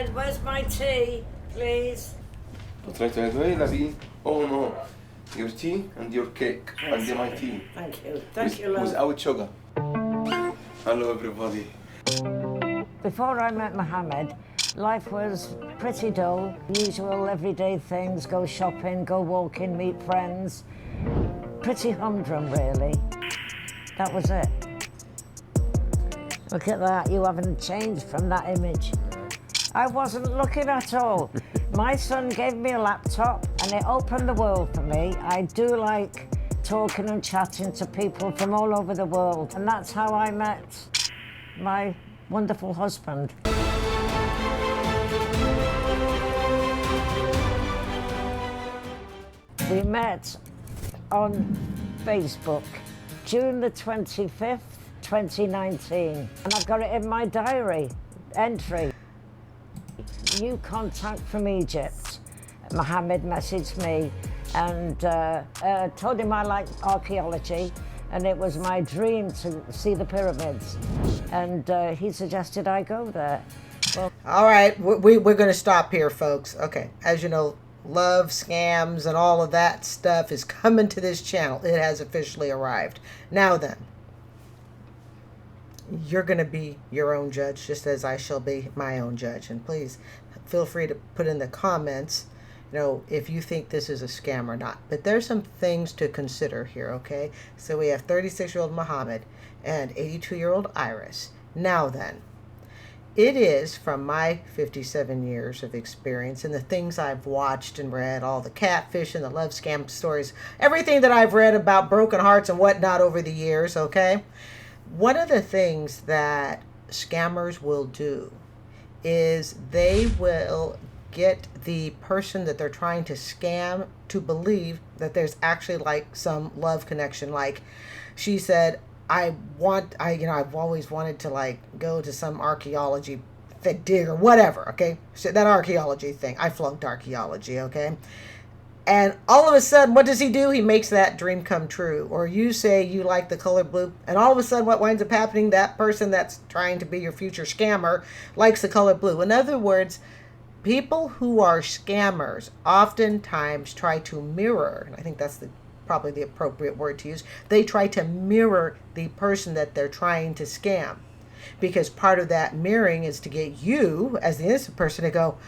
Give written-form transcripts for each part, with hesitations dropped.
Mohammed, where's my tea, please? Potrei togliere la tea? Oh no, your tea and your cake and my tea. Thank you. Thank you, love. Without sugar. Hello everybody. Before I met Mohammed, life was pretty dull. Usual everyday things, go shopping, go walking, meet friends. Pretty humdrum, really. That was it. Look at that, you haven't changed from that image. I wasn't looking at all. My son gave me a laptop and it opened the world for me. I do like talking and chatting to people from all over the world, and that's how I met my wonderful husband. We met on Facebook, June the 25th, 2019, and I've got it in my diary entry. New contact from Egypt. Mohammed messaged me and told him I like archaeology, and it was my dream to see the pyramids, and he suggested I go there. Well, all right, we're going to stop here, folks. Okay, as you know, love scams and all of that stuff is coming to this channel. It has officially arrived. Now then, you're going to be your own judge, just as I shall be my own judge. And please feel free to put in the comments, if you think this is a scam or not. But there's some things to consider here, okay? So we have 36-year-old Mohammed and 82-year-old Iris. Now then, it is from my 57 years of experience and the things I've watched and read, all the catfish and the love scam stories, everything that I've read about broken hearts and whatnot over the years, okay? One of the things that scammers will do is they will get the person that they're trying to scam to believe that there's actually like some love connection. Like she said, I've always wanted to like go to some archaeology dig or whatever, okay? So that archaeology thing, I flunked archaeology, okay? And all of a sudden, what does he do? He makes that dream come true. Or you say you like the color blue, and all of a sudden what winds up happening, that person that's trying to be your future scammer likes the color blue. In other words, people who are scammers oftentimes try to mirror, and I think that's probably the appropriate word to use, they try to mirror the person that they're trying to scam. Because part of that mirroring is to get you, as the innocent person, to go,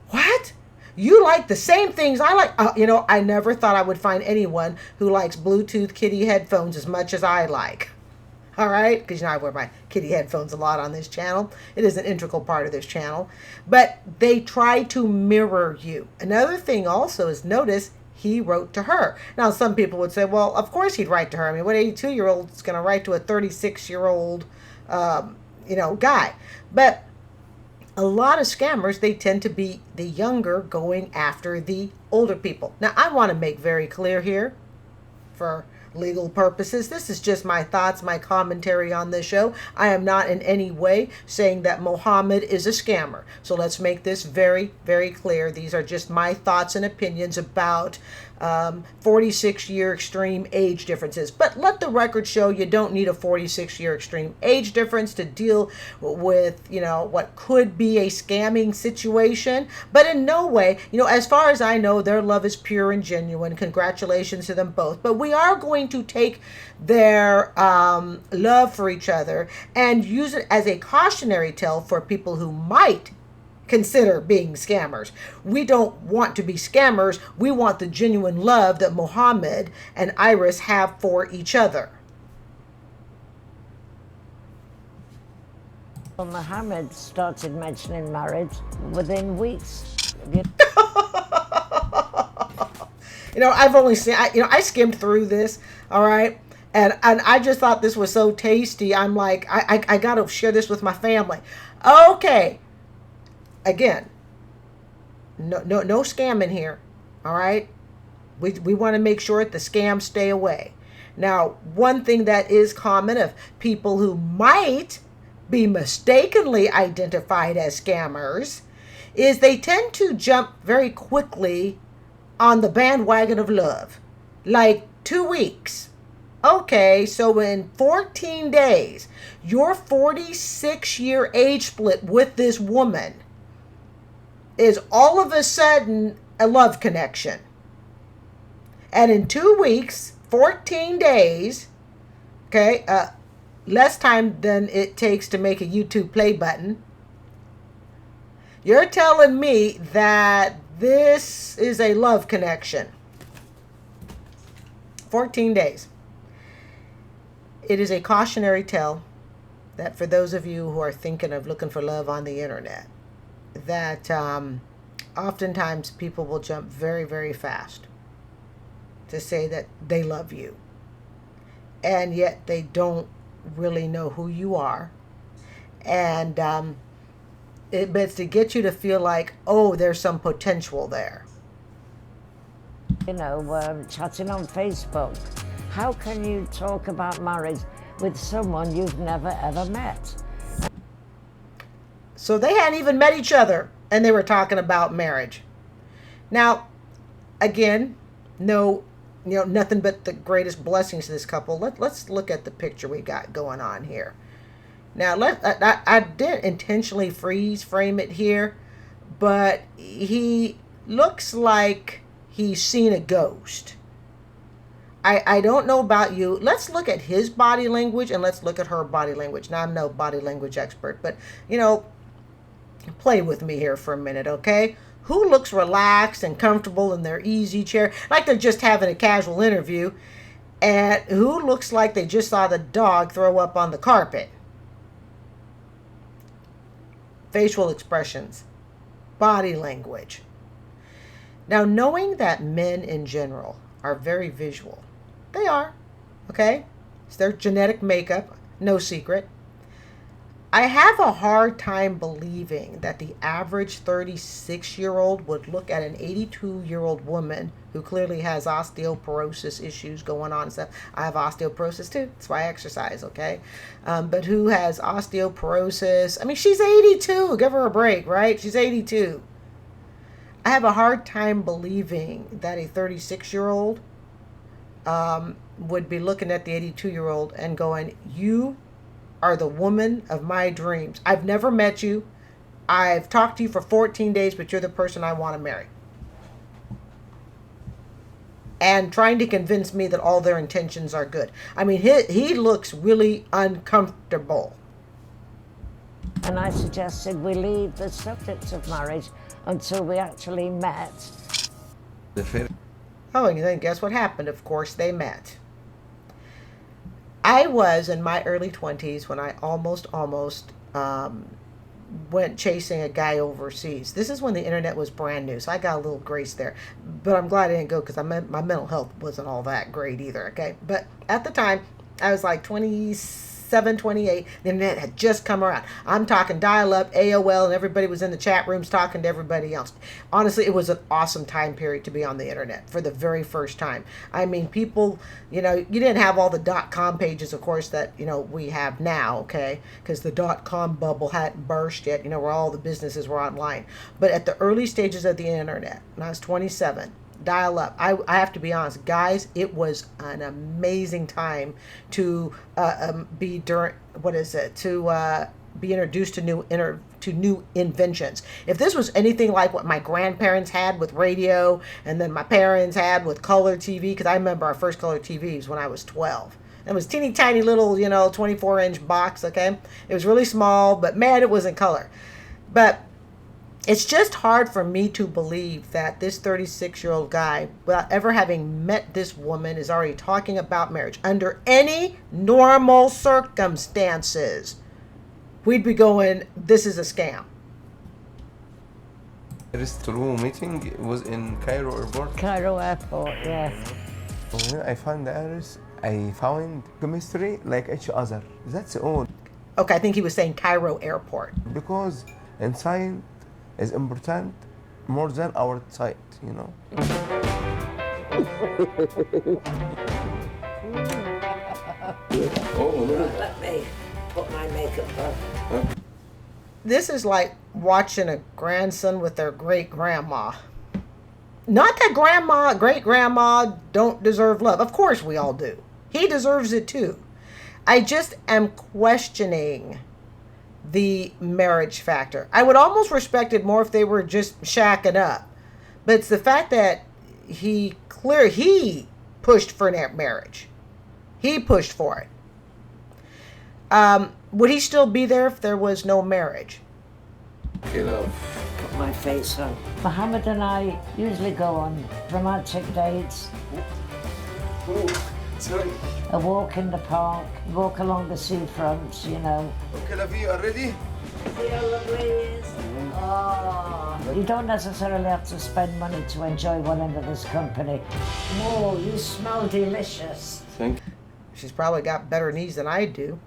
what? You like the same things I like. I never thought I would find anyone who likes Bluetooth kitty headphones as much as I like. All right? Because I wear my kitty headphones a lot on this channel. It is an integral part of this channel. But they try to mirror you. Another thing also is, notice he wrote to her. Now, some people would say, well, of course he'd write to her. I mean, what 82-year-old is going to write to a 36-year-old, guy? But a lot of scammers, they tend to be the younger going after the older people. Now, I want to make very clear here, for legal purposes, this is just my thoughts, my commentary on this show. I am not in any way saying that Mohammed is a scammer. So let's make this very, very clear. These are just my thoughts and opinions about 46-year extreme age differences. But let the record show you don't need a 46-year extreme age difference to deal with, what could be a scamming situation. But in no way, as far as I know, their love is pure and genuine. Congratulations to them both. But we are going to take their love for each other and use it as a cautionary tale for people who might consider being scammers. We don't want to be scammers. We want the genuine love that Mohammed and Iris have for each other. Well, Mohammed started mentioning marriage within weeks. I've only seen, I skimmed through this, all right? And I just thought this was so tasty. I'm like, I got to share this with my family. Okay. Again, no scamming here, all right? We want to make sure that the scams stay away. Now, one thing that is common of people who might be mistakenly identified as scammers is they tend to jump very quickly on the bandwagon of love. Like 2 weeks. Okay, so in 14 days, your 46-year age split with this woman is all of a sudden a love connection. And in 2 weeks, 14 days, okay, less time than it takes to make a YouTube play button, you're telling me that this is a love connection. 14 days. It is a cautionary tale that for those of you who are thinking of looking for love on the internet, that oftentimes people will jump very, very fast to say that they love you. And yet they don't really know who you are. And but it's to get you to feel like, oh, there's some potential there. You know, chatting on Facebook. How can you talk about marriage with someone you've never ever met? So they hadn't even met each other and they were talking about marriage. Now, again, nothing but the greatest blessings to this couple. Let's look at the picture we got going on here. Now, I didn't intentionally freeze frame it here, but he looks like he's seen a ghost. I don't know about you. Let's look at his body language and let's look at her body language. Now, I'm no body language expert, but, play with me here for a minute, okay? Who looks relaxed and comfortable in their easy chair, like they're just having a casual interview, and who looks like they just saw the dog throw up on the carpet? Facial expressions, body language. Now, knowing that men in general are very visual, they are, okay? It's their genetic makeup, no secret. I have a hard time believing that the average 36-year-old would look at an 82-year-old woman who clearly has osteoporosis issues going on and stuff. I have osteoporosis too. That's why I exercise, okay? But who has osteoporosis? I mean, she's 82. Give her a break, right? She's 82. I have a hard time believing that a 36-year-old would be looking at the 82-year-old and going, you are the woman of my dreams. I've never met you. I've talked to you for 14 days, but you're the person I want to marry. And trying to convince me that all their intentions are good. I mean, he looks really uncomfortable. And I suggested we leave the subject of marriage until we actually met. Oh, and then guess what happened? Of course, they met. I was in my early 20s when I almost went chasing a guy overseas. This is when the internet was brand new, so I got a little grace there. But I'm glad I didn't go because my mental health wasn't all that great either, okay? But at the time, I was like 27, 28. The internet had just come around. I'm talking dial-up, AOL, and everybody was in the chat rooms talking to everybody else. Honestly, it was an awesome time period to be on the internet for the very first time. I mean, people, you didn't have all the .com pages, of course, that, we have now, okay? Because the .com bubble hadn't burst yet, where all the businesses were online. But at the early stages of the internet, when I was 27, dial up. I have to be honest, guys, it was an amazing time to be introduced to new inventions. If this was anything like what my grandparents had with radio, and then my parents had with color TV, because I remember our first color TVs when I was 12. It was teeny tiny little, 24-inch box, okay? It was really small, but man, it was in color. But it's just hard for me to believe that this 36-year-old guy, without ever having met this woman, is already talking about marriage. Under any normal circumstances, we'd be going, this is a scam. First true meeting was in Cairo airport. Cairo Airport, yeah. When I found the address, I found chemistry like each other. That's all. Okay, I think he was saying Cairo Airport. Because inside is important more than our sight, Let me put my makeup on. This is like watching a grandson with their great-grandma. Not that great-grandma don't deserve love. Of course we all do. He deserves it too. I just am questioning the marriage factor. I would almost respect it more if they were just shacking up. But it's the fact that he pushed for marriage. He pushed for it. Would he still be there if there was no marriage? Okay, love. Put my face on. Mohammed and I usually go on romantic dates, Oh, sorry. a walk in the park, walk along the seafront, you know. Okay, love, you are ready? Oh, you don't necessarily have to spend money to enjoy one another's company. Oh, you smell delicious. Thank She's probably got better knees than I do.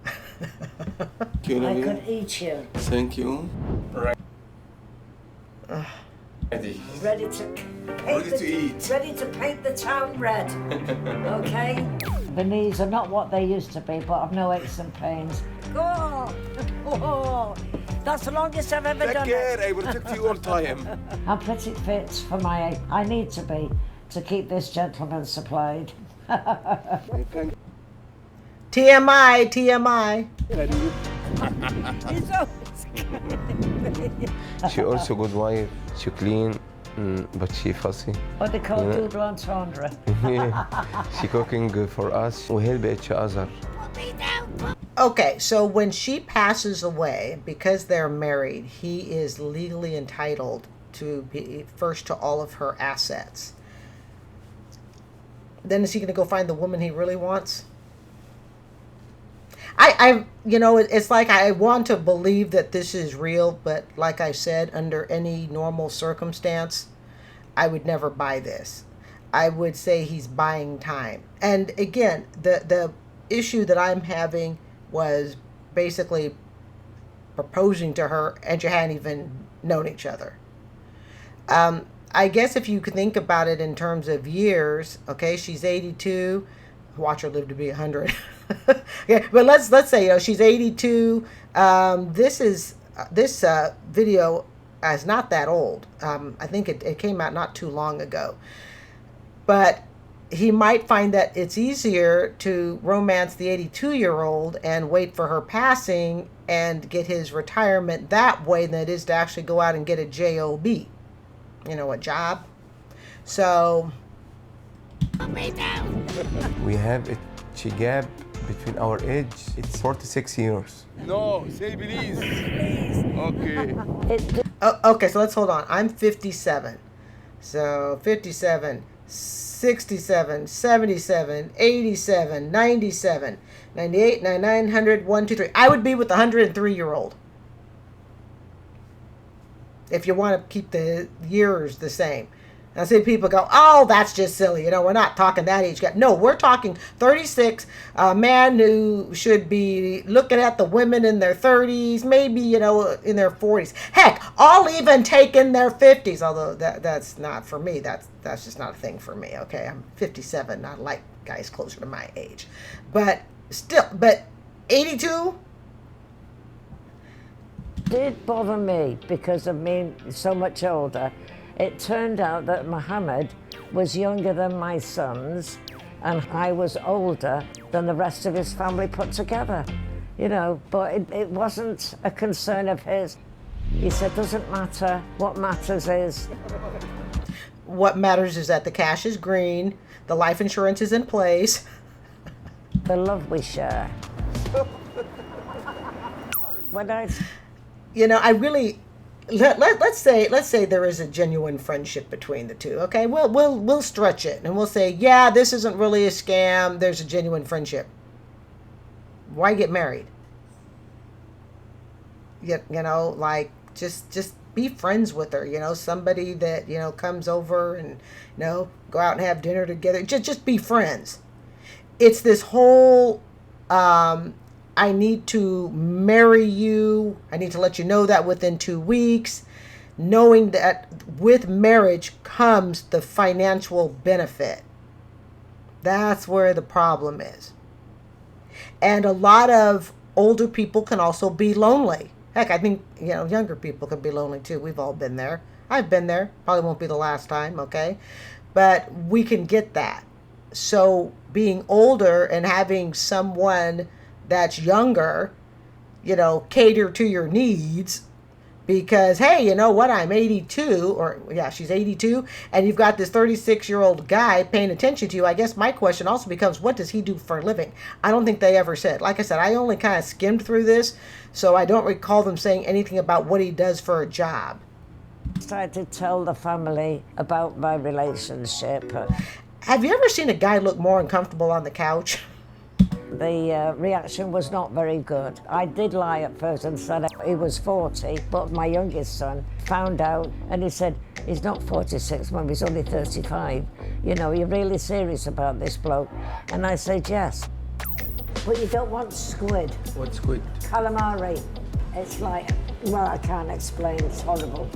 you, love. I could eat you. Thank you. Right. Ready. Ready to eat. Ready to paint the town red. Okay? The knees are not what they used to be, but I've no aches and pains. Oh, that's the longest I've ever Take done care, it. I will protect you all time. I'm pretty fit for my age. I need to be to keep this gentleman supplied. TMI, TMI. He's always She also good wife. She clean, but she fussy. what they call Yeah. double entendre. She cooking for us. We help each other. Okay, so when she passes away, because they're married, he is legally entitled to be first to all of her assets. Then is he going to go find the woman he really wants? It's like I want to believe that this is real, but like I said, under any normal circumstance, I would never buy this. I would say he's buying time. And again, the issue that I'm having was basically proposing to her and you hadn't even known each other. I guess if you could think about it in terms of years, okay, she's 82. Watch her live to be 100. Okay, but let's say she's 82. This video is not that old. I think it came out not too long ago. But he might find that it's easier to romance the 82-year-old and wait for her passing and get his retirement that way than it is to actually go out and get a job, a job. So We have a gap between our age. It's 46 years. No, say please. Okay. okay, so let's hold on. I'm 57. So 57, 67, 77, 87, 97, 98, 99, 100, 1, 2, 3. I would be with the 103-year-old. If you want to keep the years the same. I see people go, oh, that's just silly. We're not talking that age gap. No, we're talking 36, a man who should be looking at the women in their 30s, maybe, in their 40s. Heck, I'll even take in their 50s, although that's not for me. That's just not a thing for me, okay? I'm 57, not like guys closer to my age. But 82? Did bother me because of me so much older. It turned out that Mohammed was younger than my sons and I was older than the rest of his family put together, but it wasn't a concern of his. He said, doesn't matter, what matters is... What matters is that the cash is green, the life insurance is in place. the love we share. When I really... Let's say there is a genuine friendship between the two. Okay, we'll stretch it and we'll say, yeah, this isn't really a scam. There's a genuine friendship. Why get married? Just be friends with her. Somebody that comes over and go out and have dinner together. Just be friends. It's this whole. I need to marry you. I need to let you know that within 2 weeks, knowing that with marriage comes the financial benefit. That's where the problem is. And a lot of older people can also be lonely. Heck, I think, younger people can be lonely too. We've all been there. I've been there. Probably won't be the last time, okay? But we can get that. So being older and having someone that's younger cater to your needs because, hey, you know what? I'm 82, or yeah, she's 82, and you've got this 36-year-old guy paying attention to you. I guess my question also becomes, what does he do for a living? I don't think they ever said. Like I said, I only kind of skimmed through this, so I don't recall them saying anything about what he does for a job. I tried to tell the family about my relationship. Have you ever seen a guy look more uncomfortable on the couch? The reaction was not very good. I did lie at first and said he was 40, but my youngest son found out and he said, he's not 46, Mum, he's only 35. You're really serious about this bloke? And I said, yes. But you don't want squid. What's squid? Calamari. It's like, well, I can't explain, it's horrible.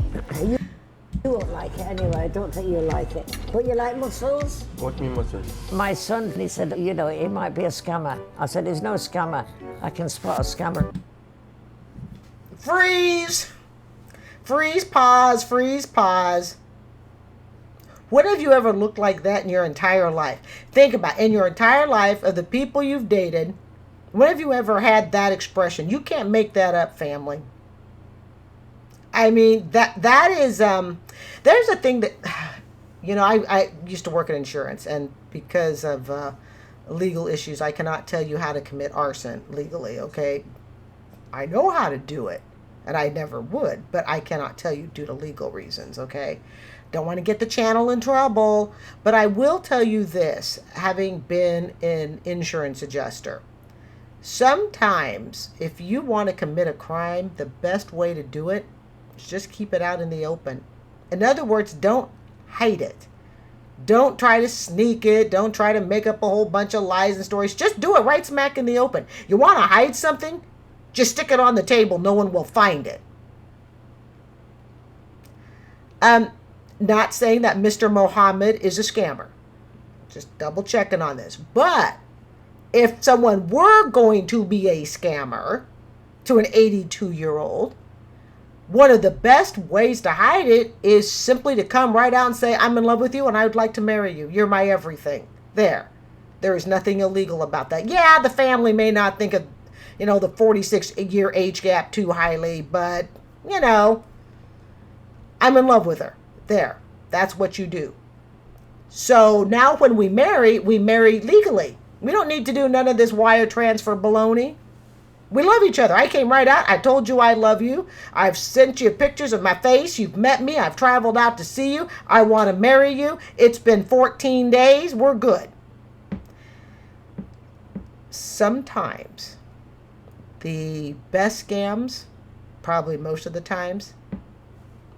You won't like it anyway, I don't think you'll like it. But you like mussels? What mean mussels? My son, he said, he might be a scammer. I said, he's no scammer. I can spot a scammer. Freeze! Freeze, pause, freeze, pause. When have you ever looked like that in your entire life? Think about it. In your entire life, of the people you've dated, when have you ever had that expression? You can't make that up, family. I mean, that is, there's a thing that, I used to work in insurance, and because of legal issues, I cannot tell you how to commit arson legally, okay? I know how to do it, and I never would, but I cannot tell you due to legal reasons, okay? Don't want to get the channel in trouble, but I will tell you this, having been an insurance adjuster. Sometimes, if you want to commit a crime, the best way to do it is just keep it out in the open. In other words, don't hide it. Don't try to sneak it. Don't try to make up a whole bunch of lies and stories. Just do it right smack in the open. You want to hide something? Just stick it on the table. No one will find it. Not saying that Mr. Mohammed is a scammer. Just double checking on this. But if someone were going to be a scammer to an 82-year-old, one of the best ways to hide it is simply to come right out and say, I'm in love with you and I would like to marry you. You're my everything. There is nothing illegal about that. Yeah, the family may not think of, the 46-year age gap too highly, but, I'm in love with her. There. That's what you do. So now when we marry legally. We don't need to do none of this wire transfer baloney. We love each other. I came right out. I told you I love you. I've sent you pictures of my face. You've met me. I've traveled out to see you. I want to marry you. It's been 14 days. We're good. Sometimes the best scams, probably most of the times,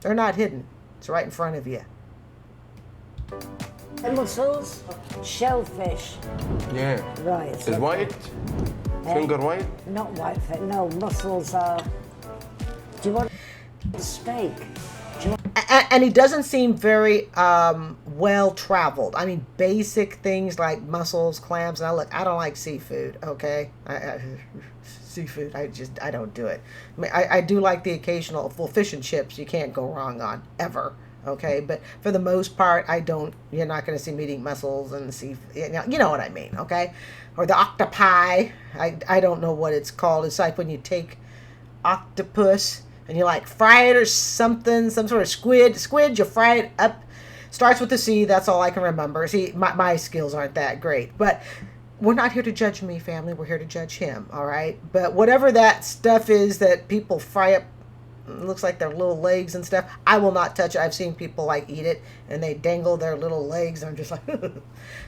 they're not hidden. It's right in front of you. The mussels, shellfish. Yeah. Right. Is white? Finger white? Not white fish. No, mussels are. Do you want steak? And he doesn't seem very well traveled. I mean, basic things like mussels, clams. Now, look, I don't like seafood. Okay, seafood. I don't do it. I mean, I do like the occasional fish and chips. You can't go wrong on ever. Okay, but for the most part, I don't. You're not going to see me eating mussels and seafood. You know what I mean, okay? Or the octopi. I don't know what it's called. It's like when you take octopus and you like fry it or something, some sort of squid. Squid, you fry it up. Starts with the C. That's all I can remember. See, my skills aren't that great, but we're not here to judge me, family. We're here to judge him. All right. But whatever that stuff is that people fry up. Looks like their little legs and stuff. I will not touch it. I've seen people like eat it and they dangle their little legs. I'm just like,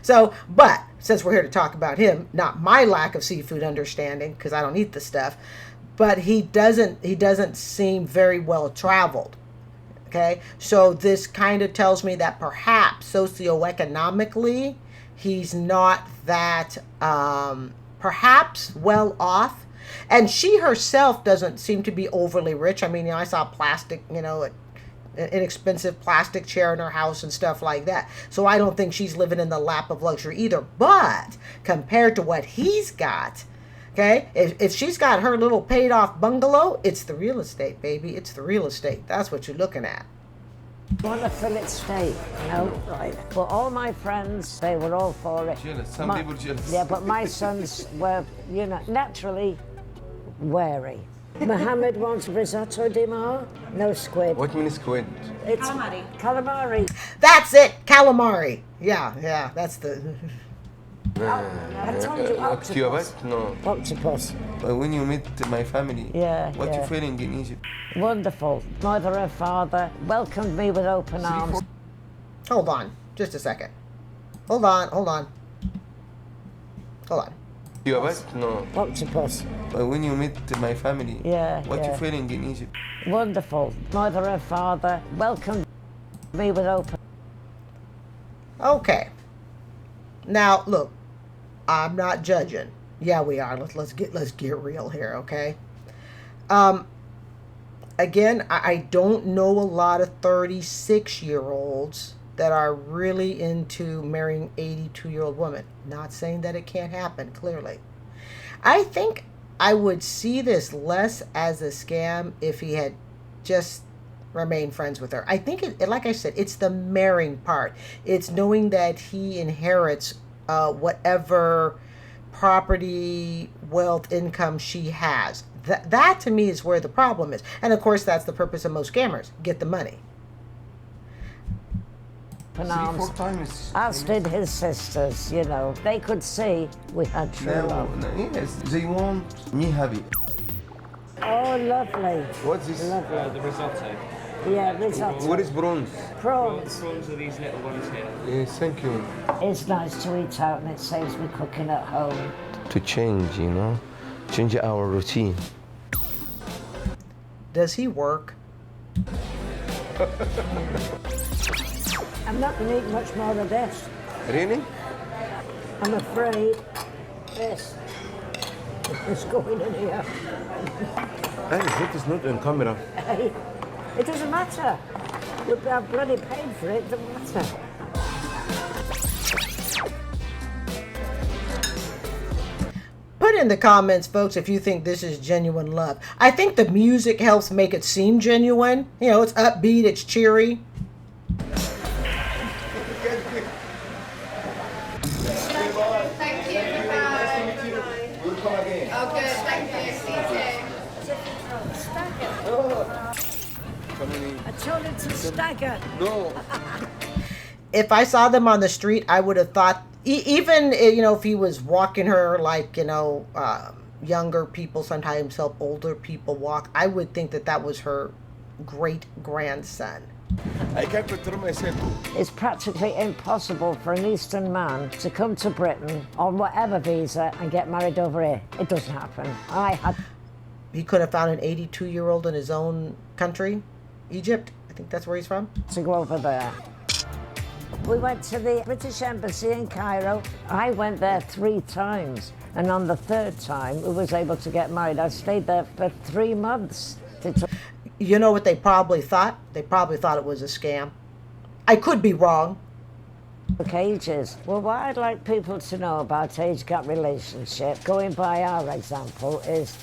so, but since we're here to talk about him, not my lack of seafood understanding, because I don't eat the stuff, but he doesn't seem very well traveled. Okay. So this kind of tells me that perhaps socioeconomically, he's not that, perhaps well off. And she herself doesn't seem to be overly rich. I mean, I saw plastic, an inexpensive plastic chair in her house and stuff like that. So I don't think she's living in the lap of luxury either. But compared to what he's got, okay, if she's got her little paid off bungalow, it's the real estate, baby. It's the real estate. That's what you're looking at. Want a fillet steak? No, right. But all my friends, they were all for it. Jealous. Some people jealous. Yeah, but my sons were, naturally wary. Mohammed wants risotto di mar. No squid. What means squid? It's calamari. That's it, calamari. Yeah, that's the. I told you octopus. No. Octopus. When you meet my family, Yeah, what yeah. you feeling in Egypt? Wonderful. Mother and father welcomed me with open arms. Hold on, just a second. Hold on. No. Octopus. When you meet my family, Yeah, what yeah. you feeling in Egypt? Wonderful. Mother and father welcomed me with open. Okay. Now look, I'm not judging. Yeah, we are. Let's get real here, okay? Again, I don't know a lot of 36-year-olds that are really into marrying 82-year-old women. Not saying that it can't happen, clearly. I think I would see this less as a scam if he had just remained friends with her. I think, like I said, it's the marrying part. It's knowing that he inherits whatever property, wealth, income she has. That to me is where the problem is. And of course, that's the purpose of most scammers. Get the money. Four times. As did his sisters, you know. They could see we had true love. Yes, they want me happy. Oh, lovely. What's this? Lovely. The risotto. Yeah, risotto. What is bronze? Prawns. Prawns are these little ones here. Yes, thank you. It's nice to eat out and it saves me cooking at home. To change, change our routine. Does he work? I'm not going to eat much more of this. Really? I'm afraid this is going in here. It is not on camera. Hey, it doesn't matter. I've bloody paid for it. It doesn't matter. Put in the comments, folks, if you think this is genuine love. I think the music helps make it seem genuine. You know, it's upbeat, it's cheery. Thank you. We'll come again. Oh, good. Thank you. See you I told him to stagger. No. If I saw them on the street, I would have thought, even, if he was walking her like, younger people sometimes help older people walk, I would think that was her great-grandson. I can't control myself. It's practically impossible for an Eastern man to come to Britain on whatever visa and get married over here. It doesn't happen. He could have found an 82-year-old in his own country, Egypt. I think that's where he's from. To go over there. We went to the British Embassy in Cairo. I went there 3 times, and on the 3rd time, we was able to get married. I stayed there for 3 months. You know what they probably thought? They probably thought it was a scam. I could be wrong. Took ages. Well, what I'd like people to know about age gap relationship, going by our example, is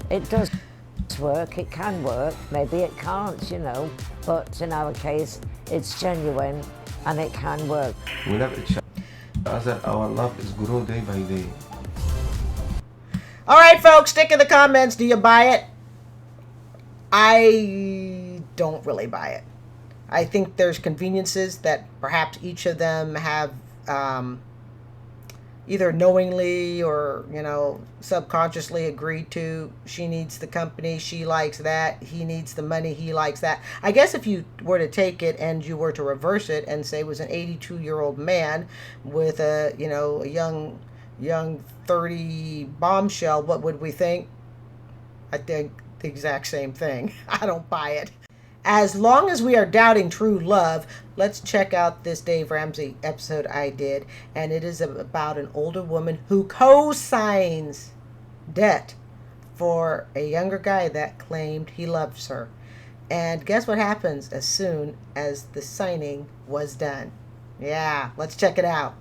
it does work, it can work, maybe it can't, but in our case, it's genuine and it can work. We love each other. Our love is grow day by day. All right, folks, stick in the comments. Do you buy it? I don't really buy it. I think there's conveniences that perhaps each of them have either knowingly or, subconsciously agreed to. She needs the company. She likes that. He needs the money. He likes that. I guess if you were to take it and you were to reverse it and say it was an 82-year-old man with a young 30 bombshell, what would we think? I think the exact same thing. I don't buy it. As long as we are doubting true love, let's check out this Dave Ramsey episode I did, and it is about an older woman who co-signs debt for a younger guy that claimed he loves her. And guess what happens as soon as the signing was done? Yeah, let's check it out.